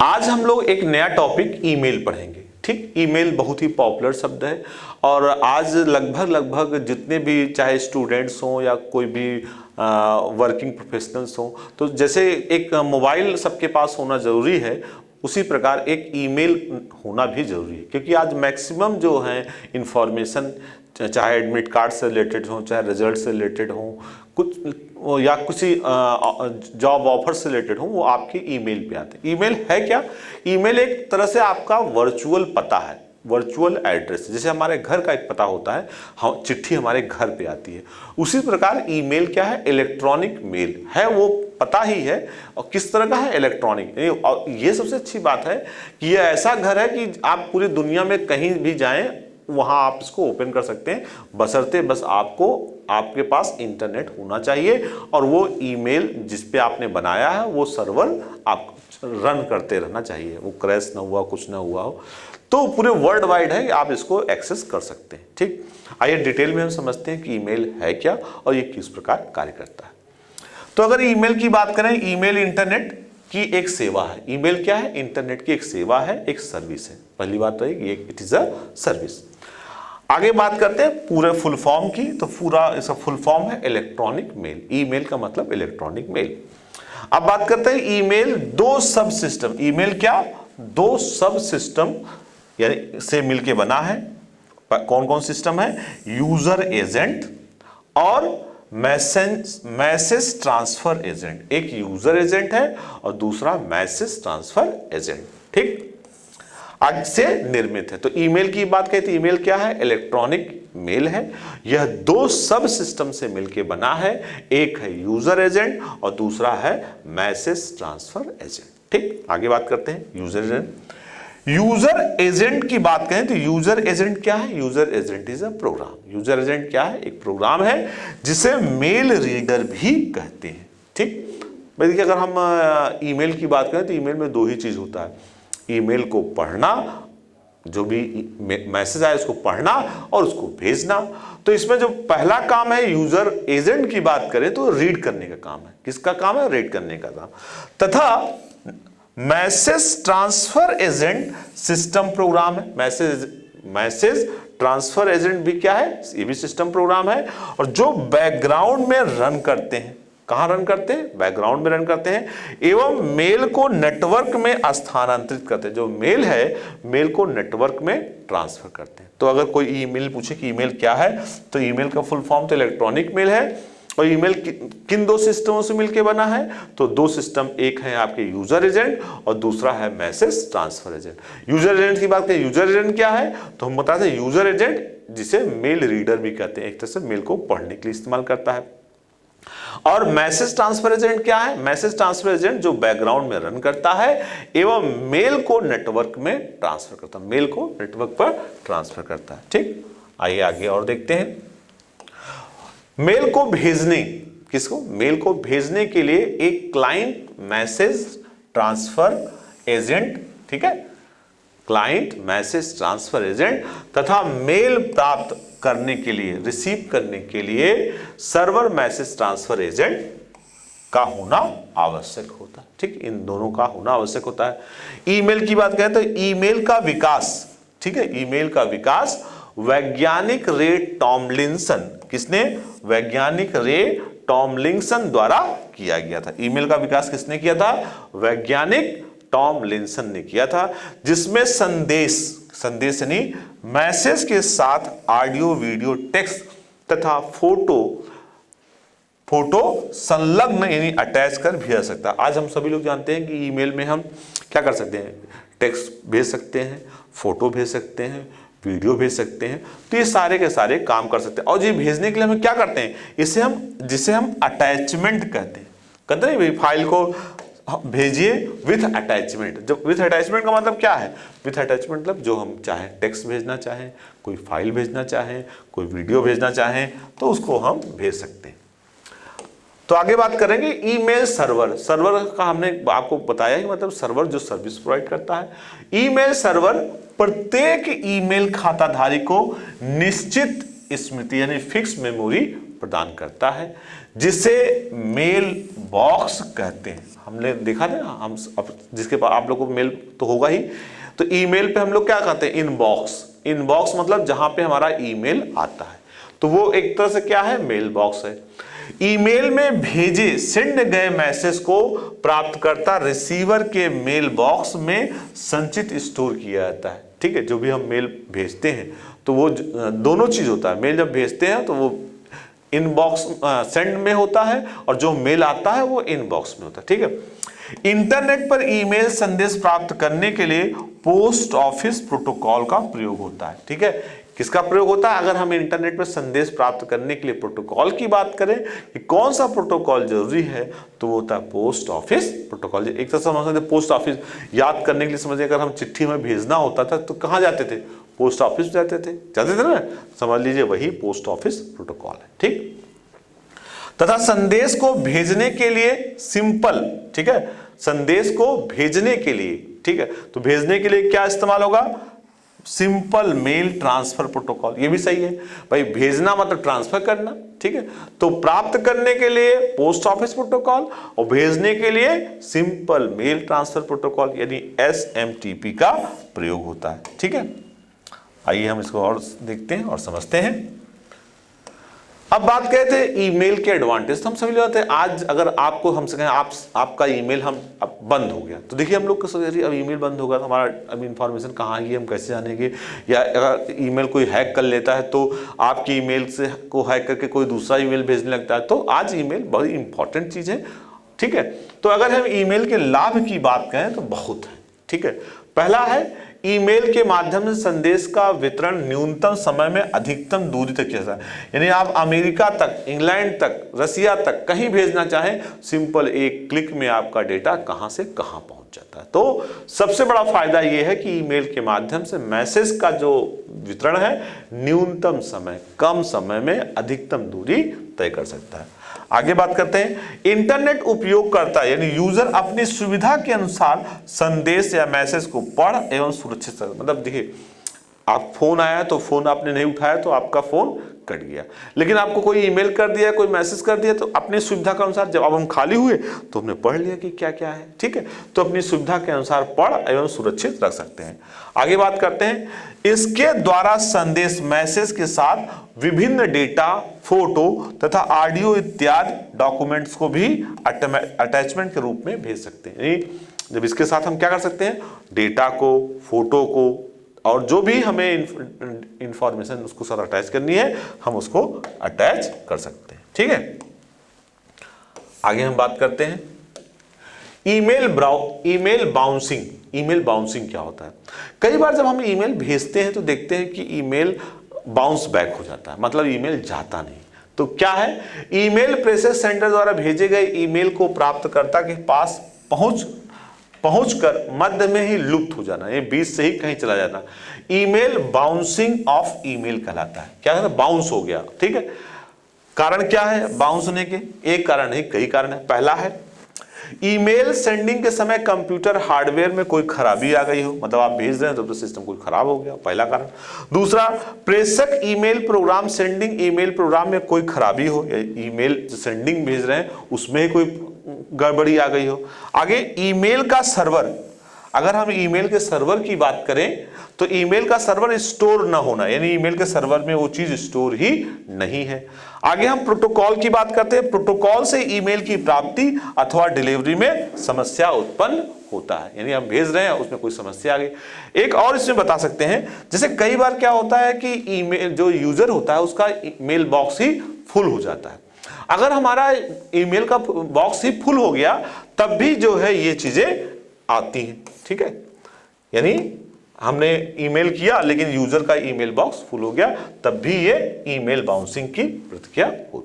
आज हम लोग एक नया टॉपिक ईमेल पढ़ेंगे। ठीक, ईमेल बहुत ही पॉपुलर शब्द है और आज लगभग जितने भी चाहे स्टूडेंट्स हों या कोई भी वर्किंग प्रोफेशनल्स हों, तो जैसे एक मोबाइल सबके पास होना ज़रूरी है, उसी प्रकार एक ईमेल होना भी ज़रूरी है। क्योंकि आज मैक्सिमम जो है इंफॉर्मेशन, चाहे एडमिट कार्ड से रिलेटेड हो, चाहे रिजल्ट से रिलेटेड हो, कुछ या किसी जॉब ऑफर से रिलेटेड हो, वो आपके ईमेल पे आते हैं। ईमेल है क्या? ईमेल एक तरह से आपका वर्चुअल पता है, वर्चुअल एड्रेस। जैसे हमारे घर का एक पता होता है, हम चिट्ठी हमारे घर पे आती है, उसी प्रकार ईमेल क्या है? इलेक्ट्रॉनिक मेल है, वो पता ही है। और किस तरह का है? इलेक्ट्रॉनिक। और ये सबसे अच्छी बात है कि ये ऐसा घर है कि आप पूरी दुनिया में कहीं भी जाएं, वहां आप इसको ओपन कर सकते हैं, बशर्ते बस आपके पास इंटरनेट होना चाहिए और वो ईमेल जिस पे आपने बनाया है वो सर्वर आप रन करते रहना चाहिए, वो क्रैश ना हुआ, कुछ ना हुआ हो, तो पूरे वर्ल्ड वाइड है, आप इसको एक्सेस कर सकते हैं। ठीक, आइए डिटेल में हम समझते हैं कि ईमेल है क्या और ये किस प्रकार कार्य करता है। तो अगर ईमेल की बात करें, ईमेल इंटरनेट की एक सेवा है। ईमेल क्या है? इंटरनेट की एक सेवा है, एक सर्विस है। पहली बात तो ये इट इज अ सर्विस। आगे बात करते हैं पूरे फुल फॉर्म की, तो पूरा इसका फुल फॉर्म है इलेक्ट्रॉनिक मेल। ईमेल का मतलब इलेक्ट्रॉनिक मेल। अब बात करते हैं ईमेल दो सब सिस्टम। ईमेल क्या? दो सब सिस्टम यानी से मिलके बना है। कौन कौन सिस्टम है? यूजर एजेंट और मैसेज ट्रांसफर एजेंट। एक यूजर एजेंट है और दूसरा मैसेज ट्रांसफर एजेंट। ठीक, आज से निर्मित है। तो ईमेल की बात करें तो ईमेल क्या है? इलेक्ट्रॉनिक मेल है। यह दो सब सिस्टम से मिलकर बना है, एक है यूजर एजेंट और दूसरा है मैसेज ट्रांसफर एजेंट। ठीक, आगे बात करते हैं यूजर एजेंट। यूजर एजेंट की बात करें तो यूजर एजेंट क्या है? User agent is a program. User agent क्या है? एक प्रोग्राम है जिसे मेल रीडर भी कहते हैं। ठीक, देखिए अगर हम ईमेल की बात करें तो ईमेल में दो ही चीज होता है, ईमेल को पढ़ना, जो भी मैसेज आए उसको पढ़ना और उसको भेजना। तो इसमें जो पहला काम है यूजर एजेंट की बात करें तो रीड करने का काम है। किसका काम है? रीड करने का काम। तथा message transfer agent system program है। मैसेज ट्रांसफर एजेंट भी क्या है? ये भी सिस्टम प्रोग्राम है और जो बैकग्राउंड में रन करते हैं। कहां रन करते हैं? बैकग्राउंड में रन करते हैं एवं मेल को नेटवर्क में स्थानांतरित करते हैं। जो मेल है, मेल को नेटवर्क में ट्रांसफर करते हैं। तो अगर कोई ईमेल पूछे कि ईमेल क्या है, तो ईमेल का फुल फॉर्म तो इलेक्ट्रॉनिक मेल है। और ईमेल किन दो सिस्टमों से मिलकर बना है? तो दो सिस्टम, एक है आपके यूजर एजेंट और दूसरा है message transfer agent. User agent की बात करें, यूजर एजेंट क्या है? तो हम बताते हैं यूजर एजेंट जिसे मेल रीडर भी कहते हैं, एक तरह से मेल को पढ़ने के लिए इस्तेमाल करता है। और मैसेज ट्रांसफर एजेंट क्या है? मैसेज ट्रांसफर एजेंट जो बैकग्राउंड में रन करता है एवं मेल को नेटवर्क में ट्रांसफर करता है, मेल को नेटवर्क पर ट्रांसफर करता है। ठीक, आइए आगे और देखते हैं। मेल को भेजने, किसको? मेल को भेजने के लिए एक क्लाइंट मैसेज ट्रांसफर एजेंट, ठीक है, क्लाइंट मैसेज ट्रांसफर एजेंट तथा मेल प्राप्त करने के लिए, रिसीव करने के लिए सर्वर मैसेज ट्रांसफर एजेंट का होना आवश्यक होता है। ठीक, इन दोनों का होना आवश्यक होता है। ईमेल की बात करें तो ईमेल का विकास, ठीक है, ईमेल का विकास वैज्ञानिक रे टॉमलिंसन, किसने? वैज्ञानिक रे टॉमलिंसन द्वारा किया गया था। ईमेल का विकास किसने किया था? वैज्ञानिक टॉमलिंसन ने किया था, जिसमें संदेश यानी मैसेज के साथ ऑडियो, वीडियो, टेक्स्ट तथा फोटो संलग्न यानी अटैच कर भेज सकता है। आज हम सभी लोग जानते हैं कि ईमेल में हम क्या कर सकते हैं? टेक्स्ट भेज सकते हैं, फोटो भेज सकते हैं, वीडियो भेज सकते हैं। तो ये सारे के सारे काम कर सकते हैं। और ये भेजने के लिए हम क्या करते हैं? जिसे हम अटैचमेंट कहते हैं भाई, फाइल को भेजिए विथ अटैचमेंट। जब विथ अटैचमेंट का मतलब क्या है? विथ अटैचमेंट मतलब जो हम चाहें, टेक्स्ट भेजना चाहें, कोई फाइल भेजना चाहें, कोई वीडियो भेजना चाहें, तो उसको हम भेज सकते हैं। तो आगे बात करेंगे ईमेल सर्वर। सर्वर का हमने आपको बताया कि मतलब सर्वर जो सर्विस प्रोवाइड करता है। ईमेल सर्वर प्रत्येक ईमेल खाताधारी को निश्चित स्मृति यानी फिक्स मेमोरी प्रदान करता है, जिसे मेल बॉक्स कहते हैं। हमने देखा ना, हम अब जिसके पास आप लोग को मेल तो होगा ही, तो ईमेल पे हम लोग क्या कहते हैं, इनबॉक्स। इनबॉक्स मतलब जहां पे हमारा ईमेल आता है, तो वो एक तरह से क्या है, मेल बॉक्स है। ईमेल में भेजे सेंड गए मैसेज को प्राप्तकर्ता रिसीवर के मेल बॉक्स में संचित स्टोर किया जाता है। ठीक है, जो भी हम मेल भेजते हैं तो वो दोनों चीज होता है। मेल जब भेजते हैं तो वो इनबॉक्स सेंड में होता है, और जो मेल आता है वो इनबॉक्स में होता है। ठीक है। इंटरनेट पर ईमेल संदेश प्राप्त करने के लिए पोस्ट ऑफिस प्रोटोकॉल का प्रयोग होता है। ठीक है, किसका प्रयोग होता है, अगर हम इंटरनेट पर संदेश प्राप्त करने के लिए प्रोटोकॉल की बात करें कि कौन सा प्रोटोकॉल जरूरी है, तो वो होता है पोस्ट ऑफिस प्रोटोकॉल। एक तरह से समझ सकते, पोस्ट ऑफिस याद करने के लिए समझिए, अगर हम चिट्ठी में भेजना होता था तो कहाँ जाते थे, पोस्ट ऑफिस जाते थे ना, समझ लीजिए वही पोस्ट ऑफिस प्रोटोकॉल है। ठीक, तथा संदेश को भेजने के लिए सिंपल, ठीक है, संदेश को भेजने के लिए, ठीक है, तो भेजने के लिए क्या इस्तेमाल होगा, सिंपल मेल ट्रांसफर प्रोटोकॉल। ये भी सही है भाई, भेजना मतलब ट्रांसफर करना। ठीक है, तो प्राप्त करने के लिए पोस्ट ऑफिस प्रोटोकॉल और भेजने के लिए सिंपल मेल ट्रांसफर प्रोटोकॉल यानी SMTP का प्रयोग होता है। ठीक है, आइए हम इसको और देखते हैं और समझते हैं। अब बात कहते हैं ईमेल के एडवांटेज। तो हम सभी लोग हैं, आज अगर आपको हमसे कहें आपका ईमेल हम अब बंद हो गया, तो देखिए हम लोग सोच रहे अब ईमेल बंद होगा तो हमारा अब इन्फॉर्मेशन कहाँ है, हम कैसे जानेंगे, या अगर ईमेल कोई हैक कर लेता है तो आपकी ईमेल से को हैक करके कोई दूसरा ईमेल भेजने लगता है। तो आज ईमेल बड़ी इंपॉर्टेंट चीज़ है। ठीक है, तो अगर हम ईमेल के लाभ की बात करें तो बहुत है। ठीक है, पहला है ईमेल के माध्यम से संदेश का वितरण न्यूनतम समय में अधिकतम दूरी तक किया जाता है। यानी आप अमेरिका तक, इंग्लैंड तक, रसिया तक कहीं भेजना चाहें, सिंपल एक क्लिक में आपका डेटा कहां से कहां पहुंच जाता है। तो सबसे बड़ा फायदा यह है कि ईमेल के माध्यम से मैसेज का जो वितरण है न्यूनतम समय, कम समय में अधिकतम दूरी तय कर सकता है। आगे बात करते हैं, इंटरनेट उपयोगकर्ता यानी यूजर अपनी सुविधा के अनुसार संदेश या मैसेज को पढ़ एवं सुरक्षित कर, मतलब देखिए आप फोन आया तो फोन आपने नहीं उठाया तो आपका फोन कट गया, लेकिन आपको कोई ईमेल कर दिया, कोई मैसेज कर दिया, तो अपनी सुविधा के अनुसार जब अब हम खाली हुए तो हमने पढ़ लिया कि क्या क्या है। ठीक है, तो अपनी सुविधा के अनुसार पढ़ एवं सुरक्षित रख सकते हैं। आगे बात करते हैं, इसके द्वारा संदेश मैसेज के साथ विभिन्न डेटा, फोटो तथा ऑडियो इत्यादि डॉक्यूमेंट्स को भी अटैचमेंट के रूप में भेज सकते हैं। जब इसके साथ हम क्या कर सकते हैं, डेटा को, फोटो को और जो भी हमें इंफॉर्मेशन उसको साथ अटैच करनी है हम उसको अटैच कर सकते हैं। ठीक है, आगे हम बात करते हैं ईमेल बाउंसिंग। ईमेल बाउंसिंग क्या होता है, कई बार जब हम ईमेल भेजते हैं तो देखते हैं कि ईमेल बाउंस बैक हो जाता है, मतलब ईमेल जाता नहीं। तो क्या है, ईमेल प्रोसेस सेंडर द्वारा भेजे गए ईमेल को प्राप्तकर्ता के पास पहुंचकर मध्य में ही लुप्त हो जाना, ये बीच से ही कहीं चला जाना, ईमेल बाउंसिंग ऑफ ईमेल कहलाता है। क्या है, बाउंस हो गया। ठीक है, कारण क्या है बाउंस होने के, एक कारण नहीं कई कारण है। पहला है ईमेल सेंडिंग के समय कंप्यूटर हार्डवेयर में कोई खराबी आ गई हो, मतलब आप भेज रहे हैं तो सिस्टम कोई खराब हो गया, पहला कारण। दूसरा, प्रेषक email program sending email program में कोई खराबी हो, ईमेल सेंडिंग भेज रहे हैं उसमें कोई गड़बड़ी आ गई हो। आगे ईमेल का सर्वर, अगर हम ईमेल के सर्वर की बात करें तो ईमेल का सर्वर स्टोर ना होना, यानी ईमेल के सर्वर में वो चीज स्टोर ही नहीं है। आगे हम प्रोटोकॉल की बात करते हैं, प्रोटोकॉल से ईमेल की प्राप्ति अथवा डिलीवरी में समस्या उत्पन्न होता है, यानी हम भेज रहे हैं उसमें कोई समस्या आ गई। एक और इसमें बता सकते हैं, जैसे कई बार क्या होता है कि ईमेल जो यूजर होता है उसका ईमेल बॉक्स ही फुल हो जाता है। अगर हमारा ईमेल का बॉक्स ही फुल हो गया तब भी जो है ये चीजें आती हैं। ठीक है, यानी हमने ईमेल किया लेकिन यूजर का ईमेल बॉक्स फुल हो गया तब भी ये ईमेल बाउंसिंग की प्रतिक्रिया होती है।